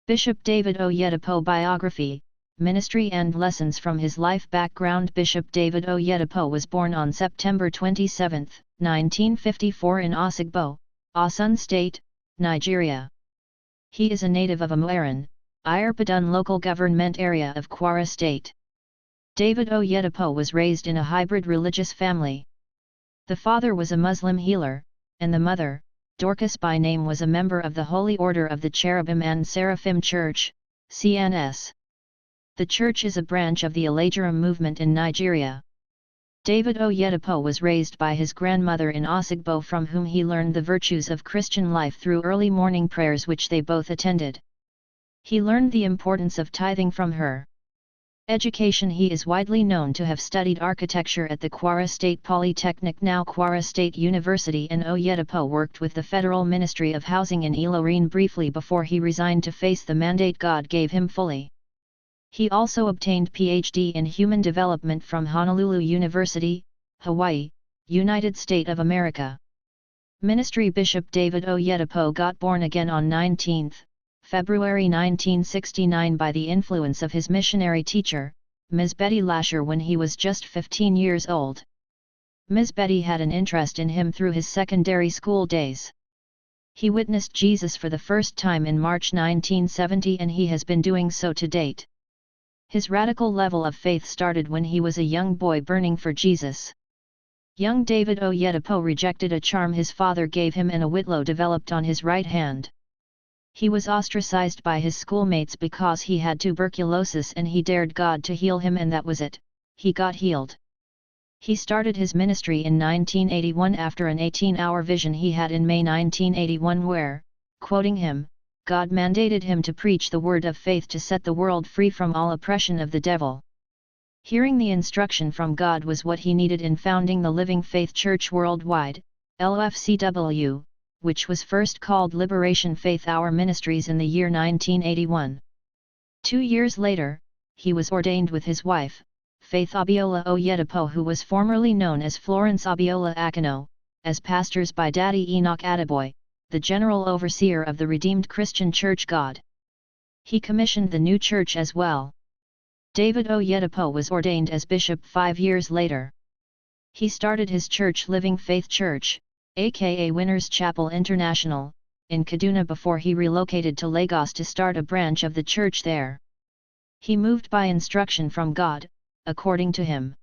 Bishop David Oyedepo Biography, Ministry and Lessons from his Life Background. Bishop David Oyedepo was born on September 27, 1954 in Osogbo, Osun State, Nigeria. He is a native of Amueran, Irbadun local government area of Kwara State. David Oyedepo was raised in a hybrid religious family. The father was a Muslim healer, and the mother, Dorcas by name, was a member of the Holy Order of the Cherubim and Seraphim Church, CNS. The church is a branch of the Alajaram movement in Nigeria. David Oyedepo was raised by his grandmother in Osogbo, from whom he learned the virtues of Christian life through early morning prayers which they both attended. He learned the importance of tithing from her. Education. He is widely known to have studied architecture at the Kwara State Polytechnic, now Kwara State University, and Oyedepo worked with the Federal Ministry of Housing in Ilorin briefly before he resigned to face the mandate God gave him fully. He also obtained Ph.D. in Human Development from Honolulu University, Hawaii, United States of America. Ministry. Bishop David Oyedepo got born again on 19 February 1969 by the influence of his missionary teacher, Ms. Betty Lasher, when he was just 15 years old. Ms. Betty had an interest in him through his secondary school days. He witnessed Jesus for the first time in March 1970, and he has been doing so to date. His radical level of faith started when he was a young boy burning for Jesus. Young David Oyedepo rejected a charm his father gave him, and a whitlow developed on his right hand. He was ostracized by his schoolmates because he had tuberculosis, and he dared God to heal him, and that was it. He got healed. He started his ministry in 1981 after an 18-hour vision he had in May 1981 where, quoting him, God mandated him to preach the word of faith to set the world free from all oppression of the devil. Hearing the instruction from God was what he needed in founding the Living Faith Church Worldwide, LFCW, which was first called Liberation Faith Hour Ministries in the year 1981. 2 years later, he was ordained with his wife, Faith Abiola Oyedepo, who was formerly known as Florence Abiola Akano, as pastors by Daddy Enoch Adeboy, the general overseer of the Redeemed Christian Church God. He commissioned the new church as well. David Oyedepo was ordained as bishop 5 years later. He started his church, Living Faith Church, aka Winners Chapel International, in Kaduna before he relocated to Lagos to start a branch of the church there. He moved by instruction from God, according to him.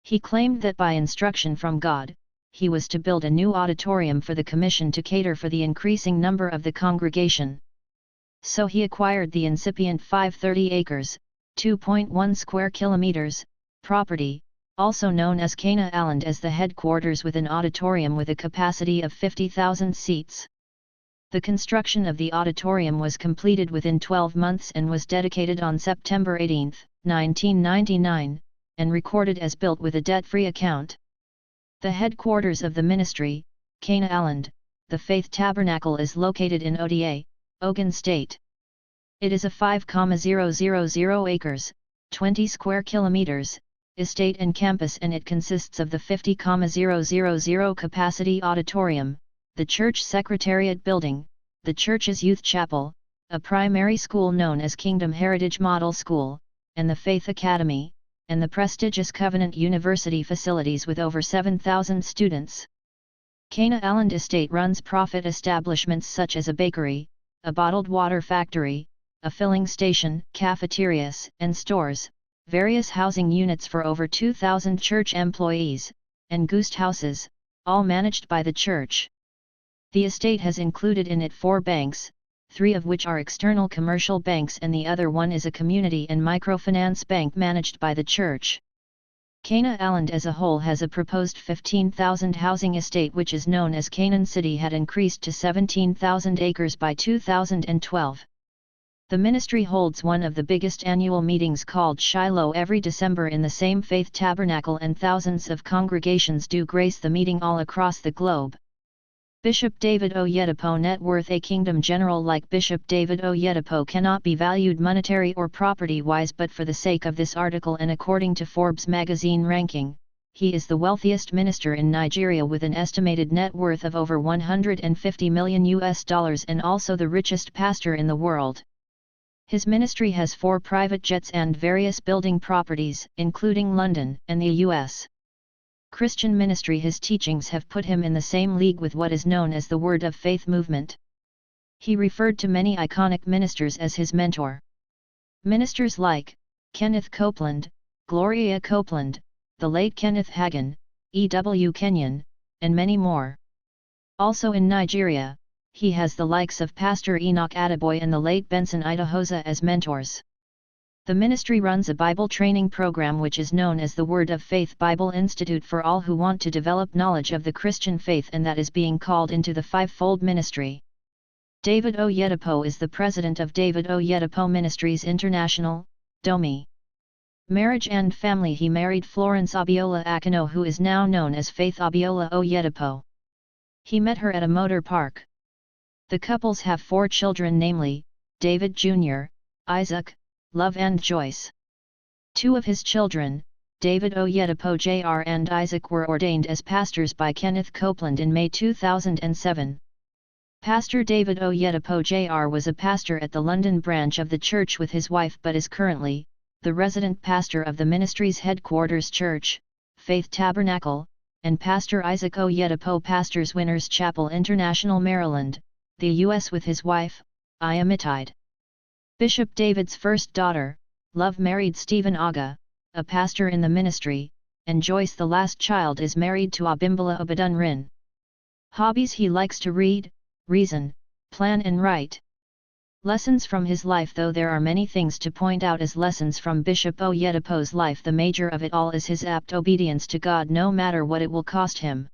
He claimed that by instruction from God, he was to build a new auditorium for the commission to cater for the increasing number of the congregation. So he acquired the incipient 530 acres, 2.1 square kilometers, property, also known as Cana Island, as the headquarters, with an auditorium with a capacity of 50,000 seats. The construction of the auditorium was completed within 12 months and was dedicated on September 18, 1999, and recorded as built with a debt-free account. The headquarters of the ministry, Cana Island, the Faith Tabernacle, is located in Odia, Ogun State. It is a 5,000 acres, 20 square kilometers, estate and campus, and it consists of the 50,000 capacity auditorium, the church secretariat building, the church's youth chapel, a primary school known as Kingdom Heritage Model School, and the Faith Academy, and the prestigious Covenant University facilities with over 7,000 students. Cana Island Estate runs profit establishments such as a bakery, a bottled water factory, a filling station, cafeterias, and stores, various housing units for over 2,000 church employees, and guest houses, all managed by the church. The estate has included in it 4 banks, 3 of which are external commercial banks, and the other one is a community and microfinance bank managed by the church. Cana Island as a whole has a proposed 15,000 housing estate, which is known as Canaan City, had increased to 17,000 acres by 2012. The ministry holds one of the biggest annual meetings called Shiloh every December in the same Faith Tabernacle, and thousands of congregations do grace the meeting all across the globe. Bishop David Oyedepo net worth. A kingdom general like Bishop David Oyedepo cannot be valued monetary or property-wise, but for the sake of this article and according to Forbes magazine ranking, he is the wealthiest minister in Nigeria with an estimated net worth of over $150 million and also the richest pastor in the world. His ministry has 4 private jets and various building properties, including London and the US. Christian ministry. His teachings have put him in the same league with what is known as the Word of Faith movement. He referred to many iconic ministers as his mentor. Ministers like Kenneth Copeland, Gloria Copeland, the late Kenneth Hagin, E.W. Kenyon, and many more. Also in Nigeria, he has the likes of Pastor Enoch Adeboye and the late Benson Idahosa as mentors. The ministry runs a Bible training program which is known as the Word of Faith Bible Institute for all who want to develop knowledge of the Christian faith, and that is being called into the fivefold ministry. David Oyedepo is the president of David Oyedepo Ministries International, DOMI. Marriage and family. He married Florence Abiola Akino, who is now known as Faith Abiola Oyedepo. He met her at a motor park. The couples have 4 children, namely, David Jr., Isaac, Love and Joyce. 2 of his children, David Oyedepo Jr. and Isaac, were ordained as pastors by Kenneth Copeland in May 2007. Pastor David Oyedepo Jr. was a pastor at the London branch of the church with his wife, but is currently the resident pastor of the ministry's headquarters church, Faith Tabernacle, and Pastor Isaac Oyedepo pastors Winners Chapel International, Maryland, the U.S. with his wife, Ayamitide. Bishop David's first daughter, Love, married Stephen Aga, a pastor in the ministry, and Joyce, the last child, is married to Abimbola Obadunrin. Hobbies. He likes to read, reason, plan and write. Lessons from his life. Though there are many things to point out as lessons from Bishop Oyedepo's life, the major of it all is his apt obedience to God no matter what it will cost him.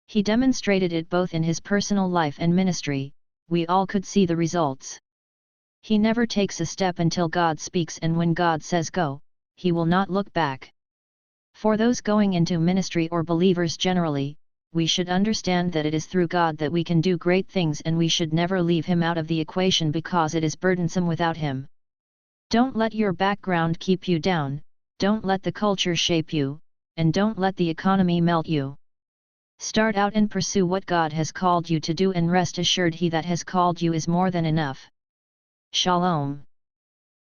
He demonstrated it both in his personal life and ministry. We all could see the results. He never takes a step until God speaks, and when God says go, he will not look back. For those going into ministry or believers generally, we should understand that it is through God that we can do great things, and we should never leave Him out of the equation because it is burdensome without Him. Don't let your background keep you down, don't let the culture shape you, and don't let the economy melt you. Start out and pursue what God has called you to do, and rest assured He that has called you is more than enough. Shalom.